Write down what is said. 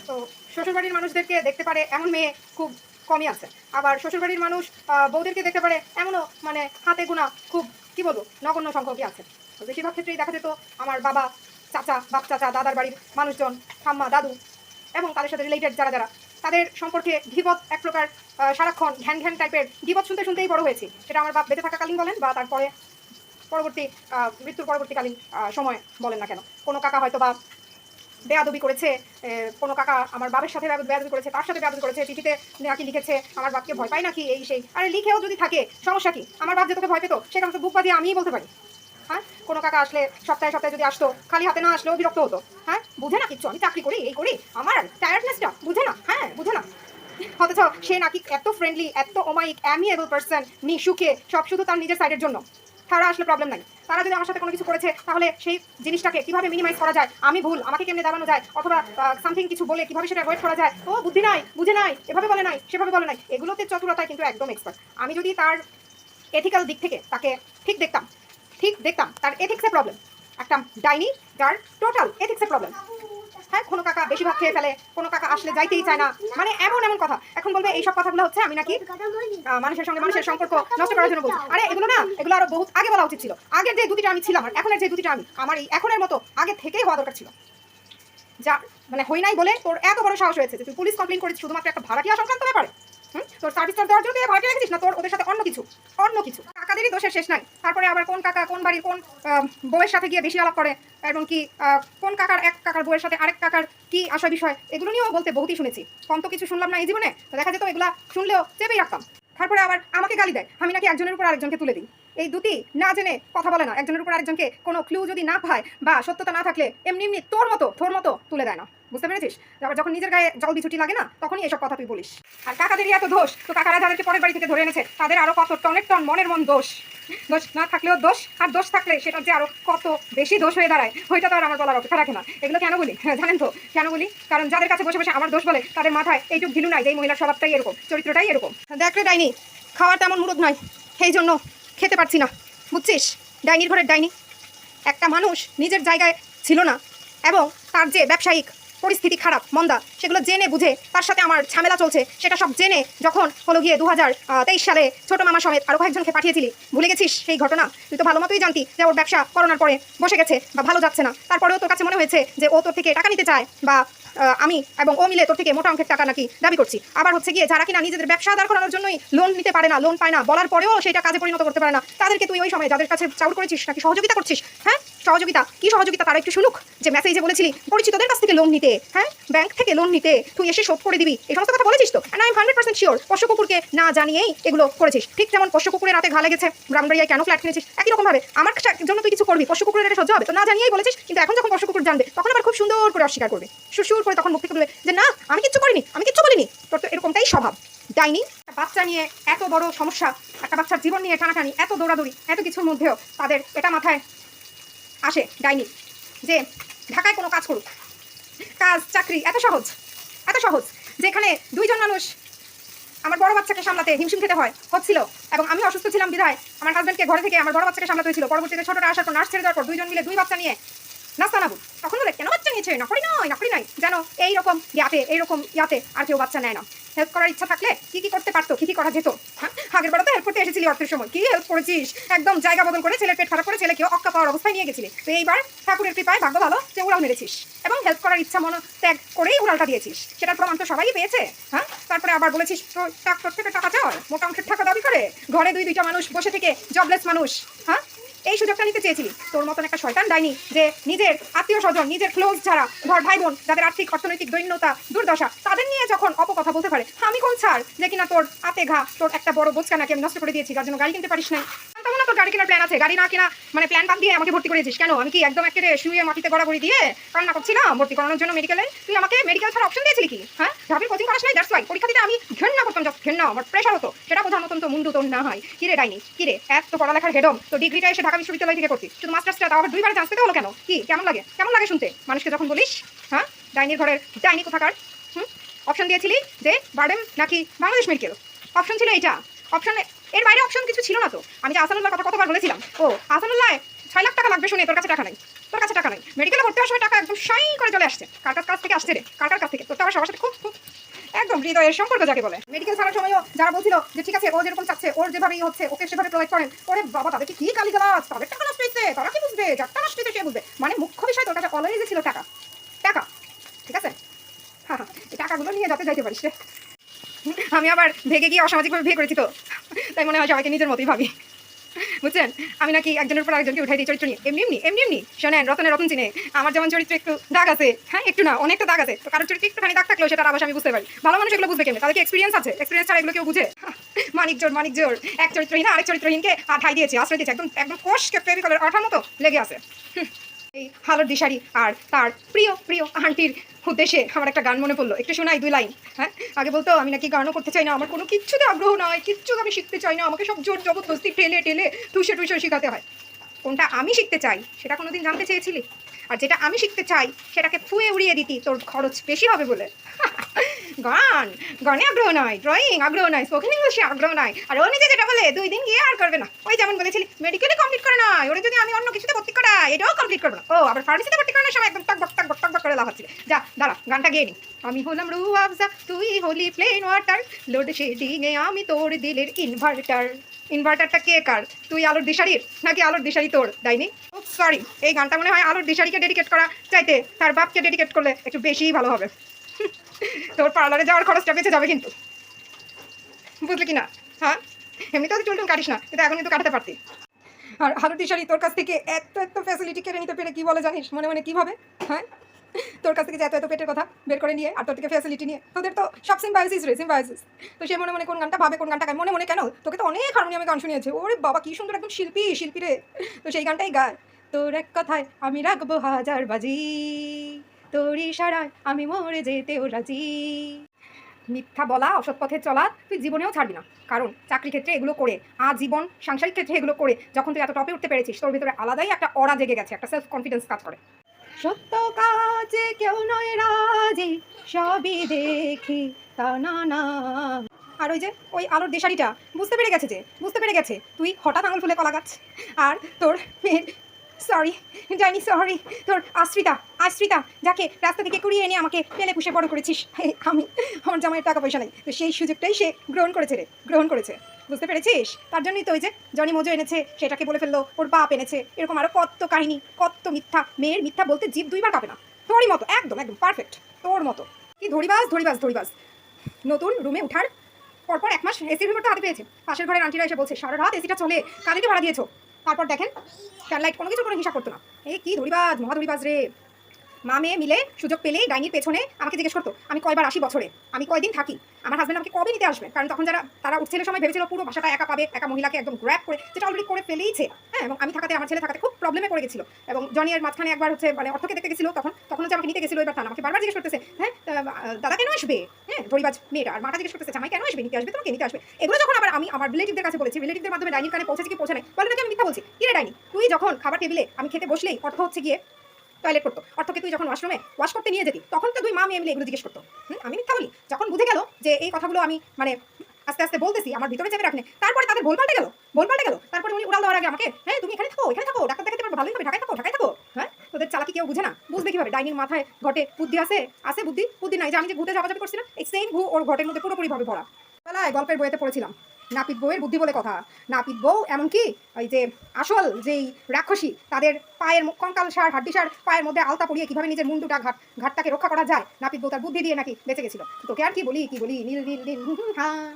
তো শ্বশুরবাড়ির মানুষদেরকে দেখতে পারে এমন মেয়ে খুব কমই আছে। আবার শ্বশুরবাড়ির মানুষ বউদেরকে দেখতে পারে এমনও মানে হাতে গোনা খুব কি বলবো নগণ্য সংখ্যকই আছে। তো বেশিরভাগ ক্ষেত্রেই দেখা যেত আমার বাবা, চাচা, বাপ চাচা, দাদার বাড়ির মানুষজন, ঠাম্মা, দাদু এবং তাদের সাথে রিলেটেড যারা যারা তাদের সম্পর্কে গীবত এক প্রকার সারাক্ষণ ঘ্যান ঘ্যান টাইপের গীবত শুনতে শুনতেই বড় হয়েছি। সেটা আমার বাপ বেঁচে থাকাকালীন বলেন বা তারপরে পরবর্তী মৃত্যুর পরবর্তীকালীন সময় বলেন না কেন। কোনো কাকা হয়তো বা বেয়াদবি করেছে, কোনো কাকা আমার বাবার সাথে বেয়াদবি করেছে, তার সাথে বেয়াদবি করেছে, চিঠিতে নাকি লিখেছে আমার বাপকে ভয় পাই নাকি এই সেই। আরে লিখেও যদি থাকে সমস্যা কি? আমার বাপ যে তোকে ভয় পেত সেখানে তো বুক বাজিয়ে আমিই বলতে পারি। হ্যাঁ, কোনো কাকা আসলে সপ্তাহে সপ্তাহে যদি আসতো, খালি হাতে না আসলেও বিরক্ত হতো। হ্যাঁ, বুঝে না কিচ্ছু, আমি চাকরি করি, এই করি, আমার টায়ার্ডনেসটা বুঝে না। হ্যাঁ, বুঝে না। অথচ সে নাকি এত ফ্রেন্ডলি, এত অমায়িক, অ্যামিয়েবল পার্সন, মিশুকে সব শুধু তার নিজের সাইডের জন্য। তারা আসলে প্রবলেম নাই। তারা যদি আমার সাথে কোনো কিছু করেছে তাহলে সেই জিনিসটাকে কিভাবে মিনিমাইজ করা যায়, আমি ভুল, আমাকে কেমনে দাবানো যায়, অথবা সামথিং কিছু বলে কিভাবে সেটা অ্যাভয়েড করা যায়। ও বুদ্ধি নাই, বুঝে নাই, এভাবে বলে নাই, সেভাবে বলে নাই। এগুলোতে চতুরতায় কিন্তু একদম এক্সপার্ট। আমি যদি তার এথিক্যাল দিক থেকে তাকে ঠিক দেখতাম তার এথিক্সে প্রবলেম। একটা ডাইনি যার টোটাল এথিক্সে প্রবলেম। হ্যাঁ, কোনো কাকা বেশিরভাগ খেয়ে ফেলে, কোনো কাকা আসলে যাইতেই চায় না, মানে এমন এমন কথা। এখন বলবে এইসব কথাগুলো হচ্ছে আমি নাকি মানুষের সঙ্গে মানুষের সম্পর্ক নষ্ট করার জন্য বলছি। আরে এগুলো না, এগুলো আরো বহুত আগে বলা উচিত ছিল। আগের যে দুটিটা আমি ছিলাম আর এখনের যে দুটিটা আমি, আমার এই এখনের মতো আগে থেকেই হওয়া দরকার ছিল। যা মানে হই নাই বলে তোর এত বড় সাহস হয়েছে যে তুই পুলিশ কমপ্লেন করেছিস শুধুমাত্র একটা ভাড়াটিয়া সংক্রান্ত ব্যাপারে। তোর সার্ভিস দেওয়ার জন্য ভাড়াটিয়া রেখেছিস না, তোর ওদের সাথে অন্য কিছু কাকাদেরই দোষের শেষ নাই। তারপরে আবার কোন কাকা কোন বাড়ির কোন বউয়ের সাথে গিয়ে বেশি আলাপ করে, এবং কি কোন কাকার এক কাকার বউয়ের সাথে আরেক কাকার কি আশয় বিষয়, এগুলো নিয়েও বলতে বহুতই শুনেছি। কম তো কিছু শুনলাম না এই জীবনে। তো দেখা যেত এগুলা শুনলেও চেপেই রাখতাম। তারপরে আবার আমাকে গালি দেয়, আমি নাকি একজনের উপর আরেকজনকে তুলে দিই। এই দুটি না জেনে কথা বলে না, একজনের উপর আরেকজনকে কোনো ক্লু যদি না পায় বা সত্যতা না থাকলে এমনি এমনি তোর মতো তুলে দেয় না। বুঝতে পেরেছিস? আবার যখন নিজের গায়ে জল বিছুটি লাগে না, তখনই এসব কথা তুই বলিস। আর কাকাদেরই এত দোষ, তো কাকারা যাদেরকে পরের বাড়ি থেকে ধরে এনেছে তাদের আরো কত টনের টন মনের মন দোষ না থাকলেও দোষ, আর দোষ থাকলে সেটা যে আরো কত বেশি দোষ হয়ে দাঁড়ায়, ওইটা তো আর আমার বলার অপেক্ষা রাখে না। এগুলো কেন বলি জানেন তো? কেন বলি? কারণ যাদের কাছে বসে বসে আমার দোষ বলে তাদের মাথায় এইটুক ঘিলু নাই যে এই মহিলার স্বভাবটাই এরকম, চরিত্রটাই এরকম। দেখ রে ডাইনি, খাওয়ার তেমন মুরুদ নয়, সেই জন্য খেতে পারছি না, বুঝছিস? ডাইনির ঘরের ডাইনি। একটা মানুষ নিজের জায়গায় ছিল না এবং তার যে ব্যবসায়িক পরিস্থিতি খারাপ মন্দা, সেগুলো জেনে বুঝে তার সাথে আমার ঝামেলা চলছে, সেটা সব জেনে যখন হলো গিয়ে 2023 সালে ছোট মামা সমেত আরও কয়েকজনকে পাঠিয়েছিলি, ভুলে গেছিস সেই ঘটনা? তুই তো ভালো মতোই জানতি যে ওর ব্যবসা করোনার পরে বসে গেছে বা ভালো যাচ্ছে না। তারপরেও তোর কাছে মনে হয়েছে যে ও তোর থেকে টাকা নিতে চায়, বা আমি এবং ও মিলে তোর থেকে মোটা অঙ্কের টাকা নাকি দাবি করছি। আবার হচ্ছে গিয়ে যারা কিনা নিজেদের ব্যবসা দাঁড় করানোর জন্যই লোন নিতে পারে না, লোন পায় না, বলার পরেও সেটা কাজে পরিণত করতে পারে না, তাদেরকে তুই ওই সময় যাদের কাছে চাউর করেছিস নাকি সহযোগিতা করছিস। হ্যাঁ, সহযোগিতা কি সহযোগিতা তারা একটু শুনুক। যে মেসেজে বলেছিলি পরিচিতদের কাছ থেকে লোন নিতে, হ্যাঁ ব্যাংক থেকে লোন নিতে, তুই এসে শোধ করে দিবি, এই সমস্ত কথা বলেছিস তো। আই এম 100% শিওর পোষ্য কুকুরকে না জানিয়েই এগুলো করেছিস। ঠিক যেমন পোষ্য কুকুরের রাতে ঘা লেগেছে, ব্রাহ্মণবাড়িয়ায় কেন ফ্ল্যাট কিনেছিস, একই রকম ভাবে আমার জন্য তুই কিছু করবি, পোষ্য কুকুরের এটা সহ্য হবে তো? না জানিয়েই বলেছিস, কিন্তু এখন যখন পোষ্য কুকুর জানবে তখন আবার খুব সুন্দর করে অস্বীকার করবে, সুর করে তখন মুখ থেকে বলবে যে না আমি কিচ্ছু করিনি, আমি কিচ্ছু বলিনি। তোর তো এরকমটাই স্বভাব। ডাইনি, বাচ্চা নিয়ে এত বড় সমস্যা, একটা বাচ্চার জীবন নিয়ে টানাটানি, এত দৌড়াদৌড়ি, এত কিছুর মধ্যেও তাদের এটা মাথায় আসে ডাইনি যে ঢাকায় কোনো কাজ করুক, কাজ চাকরি এত সহজ, যেখানে দুইজন মানুষ আমার বড় বাচ্চাকে সামলাতে হিমশিম খেতে হচ্ছিল, এবং আমি অসুস্থ ছিলাম বিধায় আমার হাজব্যান্ডকে ঘরে থেকে আমার বড় বাচ্চাকে সামলাতে হয়েছিল। পরবর্তীতে ছোটটা আসার পর নার্স ছেড়ে দেওয়ার পর দুইজন মিলে দুই বাচ্চা নিয়ে নাস্তা নাবু, তখন বলে কেন বাচ্চা নিয়েছে, নকরি নাই, যেন এইরকম ইয়াতে আর কেউ বাচ্চা নেয় না। হেল্প করার ইচ্ছা থাকলে কি করতে পারতো, কি করা যেত। হ্যাঁ, আগের বার তো হেল্প করতে এসেছিলি অর্থের সময়, কি হেল্প করেছিস, একদম জায়গা বদল করে ছেলের পেট খারাপ করে ছেলেকেও অক্কা পাওয়ার অবস্থায় নিয়ে গেছিলি। তো এইবার ঠাকুরের কৃপায় ভাগ্য ভালো যে উড়াল মেরেছিস এবং হেল্প করার ইচ্ছা ত্যাগ করেই উড়ালটা দিয়েছিস, সেটার প্রমাণ তো সবাই পেয়েছে। হ্যাঁ, তারপরে আবার বলেছিস তোর থেকে টাকা চায়, মোটা অঙ্কের টাকা দাবি করে, ঘরে দুইটা মানুষ বসে থেকে জবলেস মানুষ। হ্যাঁ, এই সুযোগটা নিতে চেয়েছিলি। তোর মতন একটা শয়তান ডাইনি যে নিজের আত্মীয় স্বজন, নিজের ক্লোজ যারা ঘর ভাই বোন, যাদের আর্থিক অর্থনৈতিক দৈন্যতা দুর্দশা, তাদের নিয়ে যখন অপকথা বলতে পারে, আমি কোন ছাড় যে কিনা তোর আতে ঘা, তোর একটা বড় বোঝকা নাকি আমি নষ্ট করে দিয়েছি, যার জন্য গাড়ি কিনতে পারিস নাই। তেমন না তোর গাড়ি কেনার প্ল্যান আছে, গাড়ি না কিনা মানে প্ল্যান বাদ দিয়ে আমাকে ভর্তি করেছিস কেন? আমি কি একদম একেবারে শুয়ে মাটিতে গড়াগড়ি দিয়ে কান্না করছিলাম ভর্তি করানোর জন্য মেডিকেলে? তুই আমাকে মেডিকেল ছাড়া অপশন দিয়েছিলি কি? হ্যাঁ, ঢাবির কোচিং করাস নাই, দ্যাটস ওয়াই পরীক্ষা দিতে আমি ঘৃণা করতাম, ঘৃণা, আমার প্রেশার হতো, সেটা বোঝার মতন তো মুন্ডু তোর না হয়। কিরে ডাইনি, কিরে এত পড়ালেখার হেডম, তো ডিগ্রিটা এসে ঢাকা বিশ্ববিদ্যালয় থেকে করছিস, শুধু মাস্টার্সটা তাও আবার দুইবার চান্স পেতে হলো কেন? কি কেমন লাগে শুনতে মানুষকে যখন বলিস? হ্যাঁ, ডাইনির ঘরের ডাইনি কোথাকার। অপশন দিয়েছিলি যে বারডেম নাকি বাংলাদেশ মেডিকেল, অপশন ছিল এইটা, অপশন এর বাইরে অপশন কিছু ছিল না তো। আমি যে আসানুল্লাহর কথা কতবার বলেছিলাম, ও আসানুল্লাহ 6 লাখ টাকা লাগবে শুনে তোর কাছে টাকা নাই। তোর কাছে টাকা নাই, মেডিকেলে ভর্তি হওয়ার সময় টাকা একদম সাই করে চলে আসছে। কার কাছ থেকে আসছে রে? কার কাছ থেকে? তোর তো আমার সবার সাথে খুব খুব একদম হৃদয়ের সম্পর্ক যাকে বলে। মেডিকেল ছাড়ার সময়ও যারা বলছিল যে ঠিক আছে ও যেরকম চাচ্ছে ওর যেভাবেই হচ্ছে ওকে সেভাবে প্রোভাইড করেন, ওরে বাবা তাদেরকে কি গালিগালাজ, তাদের টাকা নষ্ট হয়েছে, তারা কি বুঝবে, যার টাকা নষ্ট হয়েছে সে বুঝবে। মানে মুখ্য বিষয় তোর কাছে অলওয়েজ ছিল টাকা, টাকা, ঠিক আছে? হ্যাঁ হ্যাঁ, এই টাকাগুলো নিয়ে যাতে যাইতে পারিস রে। আমি আবার ভেগে গিয়ে অসামাজিকভাবে বিয়ে করেছি তো, তাই মনে হয় সবাইকে নিজের মতোই ভাবি, বুঝছেন? আমি নাকি একজনের উপর আরেকজনকে উঠাই দিই চরিত্র নিয়ে, এমনি শোনেন, রতনে রতন চিনে আমার যেমন চরিত্রে একটু দাগ আছে, হ্যাঁ একটু না অনেকটা দাগ আছে, তো কারোর চরিত্রে একটুখানি দাগ থাকলেও সেটা আবার আমি বুঝতে পারি। ভালো মানুষ এগুলো বুঝবে কেমন? তাদেরকে এক্সপিরিয়েন্স আছে, এক্সপিরিয়েন্স ছাড়া এগুলো কেউ বুঝে? মানিক জোর এক চরিত্রহীন আরেক চরিত্রহীনকে ঠাই দিয়েছে, আশ্রয় দিয়েছে, একদম একদম কোষকে ফেভিকলের আঠার মতো লেগে আছে। এই হালোর দিশারি আর তার প্রিয় প্রিয় আন্টির উদ্দেশ্যে আমার একটা গান মনে পড়লো, একটু শোনাই 2 লাইন। হ্যাঁ, আগে বলতো আমি নাকি গানও করতে চাই না, আমার কোনো কিচ্ছুতে আগ্রহ নয়, কিচ্ছু আমি শিখতে চাই না, আমাকে সব জোর জবরদস্তি ঠেলে ঠেলে টুসে শিখাতে হয়। কোনটা আমি শিখতে চাই সেটা কোনোদিন জানতে চেয়েছিলি? আর যেটা আমি শিখতে চাই সেটাকে ফুয়ে উড়িয়ে দিতি তোর খরচ বেশি হবে বলে। গানে আগ্রহ নয়, ড্রয়িং আগ্রহ নয়, স্পোকেন ইংলিশে আগ্রহ নয়, আর ও নিজে যেটা বলে 2 দিন গিয়ে আর করবে না। ওই যেমন বলেছিলি মেডিকেলে কমপ্লিট করে না, ওরা যদি আমি অন্য কিছুতে ভর্তি করাই এটাও কমপ্লিট করবো না। ও আবার ফার্মেসিতে ভর্তি করানোর সময় একদম টক করে লাফাচ্ছিলি। যা দাঁড়া, গানটা গেয়ে নি। আমি হলাম রু আফজা, তুই হলি প্লেন ওয়াটার, লোড শেডিং এ আমি তোর দিলের ইনভার্টার। ইনভার্টারটা কে কার? তুই আলোর দিশারির নাকি আলোর দিশারি তোর? ডাইনি, ও সরি, এই গানটা মনে হয় আলোর দিশারিকে ডেডিকেট করা চাইতে তার বাপকে ডেডিকেট করলে একটু বেশিই ভালো হবে। তোর পার্লারে যাওয়ার খরচটা বেঁচে যাবে কিন্তু, বুঝলি কি না? হ্যাঁ, এমনি তো চুলটুন কাটিস না, কিন্তু এখন কিন্তু কাটাতে পারতি। আর আলোর দিশারি তোর কাছ থেকে এত ফ্যাসিলিটি কেড়ে নিতে পেরে কি বলে জানিস মনে মনে কীভাবে? হ্যাঁ, তোর কাছ থেকে যে এত পেটের কথা বের করে নিয়ে আর তোর থেকে ফ্যাসিলিটি নিয়ে, তোদের তো সব সিম্বায়োসিস রে, সিম্বায়োসিস। তো সে মনে মনে কোন গানটা ভাবে, কোন গানটা গায় মনে মনে কেন? তোকে তো অনেক হারমোনিয়ামে গান শুনিয়েছে, ওরে বাবা কি সুন্দর, একদম শিল্পী রে। তো সেই গানটাই গায়, তোর এক কথায় আমি রাখবো 1000 বাজি, তোর ইশারায় আমি মরে যেতেও রাজি। মিথ্যা বলা, অসৎ পথে চলা তুই জীবনেও ছাড়বি না, কারণ চাকরি ক্ষেত্রে এগুলো করে, আজীবন সাংসারিক ক্ষেত্রে এগুলো করে যখন তুই এত টপে উঠতে পেরেছিস, তোর ভিতরে আলাদাই একটা অরা জেগে গেছে, একটা সেলফ কনফিডেন্স কাজ করে। সত্য কাজে কেউ নয় রাজি, সবই দেখি তা না। আর ওই যে ওই আলোর দেশারিটা বুঝতে পেরে গেছে তুই হঠাৎ আঙুল ফুলে কলা গাছ, আর তোর সরি জানি সরি, তোর আশ্রিতা যাকে রাস্তা থেকে কুড়িয়ে এনে আমাকে পেলে পুষে বড় করেছিস, আমার জামাইয়ের টাকা পয়সা নেই, তো সেই সুযোগটাই সে গ্রহণ করেছে। বুঝতে পেরেছিস? তার জন্যই তো ওই যে জনি মজু এনেছে, সেটাকে বলে ফেললো ওর বাপ এনেছে, এরকম আরো কত কাহিনী, কত মিথ্যা। মেয়ের মিথ্যা বলতে জিভ 2 বার কাঁপে না, তোরই মতো একদম পারফেক্ট, তোর মতো। কি ধরিবাজ। নতুন রুমে উঠার পরপর 1 মাস এসির রিমোটটা হাতে পেয়েছে, পাশের ঘরের আন্টিরা এসে বলছে সারা রাত এসিটা চলে, কারেন্টে ভাড়া দিয়েছো। তারপর দেখেন ফ্যানলাইট কোনো কিছু করে হিসাব করতো না। কি ধরিবাজ, মহাধরিবাজ রে। মা মেয়ে মিলে সুযোগ পেলেই ডাইনির পেছনে আমাকে জিজ্ঞেস করতো আমি কয়বার আসি বছরে, আমি কয়দিন থাকি, আমার হাজব্যান্ড আমাকে কবে নিতে আসবে। কারণ তখন তারা উঠছিল সময় ভেবেছিল পুরো বাসাটা একা পাবে, একা মহিলাকে একদম গ্র্যাব করে, যেটা অলরেডি করে ফেলেইছে। হ্যাঁ, এবং আমি থাকাতে, আমার ছেলে থাকাতে খুব প্রবলেমে পড়ে গেছিল। এবং জনির মাঝখানে একবার হচ্ছে মানে অর্থকে দেখতে গেছিল, তখন হচ্ছে আমাকে নিতে গেছিল, এবার আমাকে বারবার জিজ্ঞেস করতেছে হ্যাঁ দাদা কেন আসবে, হ্যাঁ ধরিবাজ মেয়েটা, আর মাটা জিজ্ঞেস করতেছে জামাই কেন আসবে, নিতে আসবে, তোমাকে নিতে আসবে। এগুলো যখন আবার আমি আমার রিলেটিভদের কাছে বলেছি, রিলেটিভদের মাধ্যমে ডাইনির কানে পৌঁছেছে কি পৌঁছে নাই, বলে নাকি আমি মিথ্যা বলছি। কি রে ডাইনি, তুই যখন খাবার টেবিলে আমি খেতে বসলেই অর্থ হচ্ছে গিয়ে টয়লেট করতো, অর্থকে তুই যখন ওয়াশরুমে ওয়াশ করতে নিয়ে যেতি, তখন তো 2 মা মেয়ে মিলে এগুলো জিজ্ঞেস করতো। আমি মিথ্যা বলি? যখন বুঝে গেল যে এই কথাগুলো আমি মানে আস্তে আস্তে বলতেছি, আমার ভিতরে চেপে রাখলে, তারপরে তাদের ভুল পাল্টে গেল। তারপরে উনি উড়াল দেওয়ার আগে আমাকে হ্যাঁ তুমি এখানে থাকো, ডাক্তার দেখাতে পারবো, ভালোই হবে, ঢাকায় থাকো। হ্যাঁ, তোদের চালাকি কেউ বুঝে না, বুঝবে কিভাবে? ডাইনির মাথায় ঘটে বুদ্ধি আছে বুদ্ধি নাই যে আমি যে ঘুরতে যাওয়া করছিলাম, এই সেম ঘু ওর ঘটের মধ্যে পুরোপুরি ভাবে ভরা। বেলায় গল্পের বইতে পড়েছিলাম নাপিত বউয়ের বুদ্ধি বলে কথা। নাপিত বউ এমনকি ওই যে আসল যেই রাক্ষসী, তাদের পায়ের কঙ্কাল সার হাড্ডি সার পায়ের মধ্যে আলতা পরিয়ে কিভাবে নিজের মুন্ডুটা ঘাটটাকে রক্ষা করা যায়, নাপিত বউ তার বুদ্ধি দিয়ে নাকি বেঁচে গেছিল। তোকে আর কি বলি নীল হ্যাঁ।